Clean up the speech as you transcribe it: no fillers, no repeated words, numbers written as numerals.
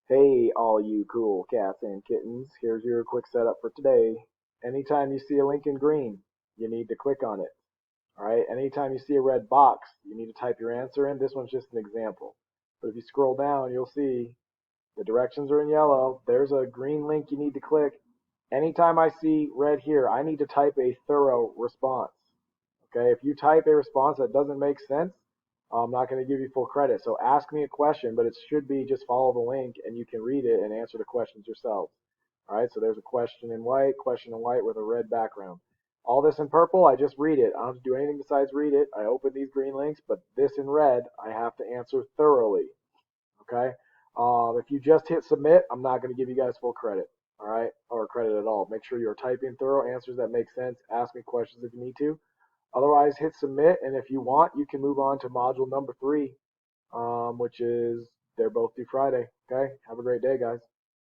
Hey, all you cool cats and kittens, here's your quick setup for today. Anytime you see a link in green, you need to click on it. All right, anytime you see a red box, you need to type your answer in. This one's just an example. But if you scroll down, you'll see the directions are in yellow. There's a green link you need to click. Anytime I see red here, I need to type a thorough response. Okay, if you type a response that doesn't make sense, I'm not going to give you full credit. So ask me a question, but it should be just follow the link and you can read it and answer the questions yourselves. All right, so there's a question in white with a red background. All this in purple, I just read it. I don't have to do anything besides read it. I open these green links, but this in red, I have to answer thoroughly. Okay, if you just hit submit, I'm not going to give you guys full credit. All right, or credit at all. Make sure you're typing thorough answers that make sense. Ask me questions if you need to. Otherwise, hit submit, and if you want, you can move on to module number 3, which is they're both due Friday. Okay, have a great day, guys.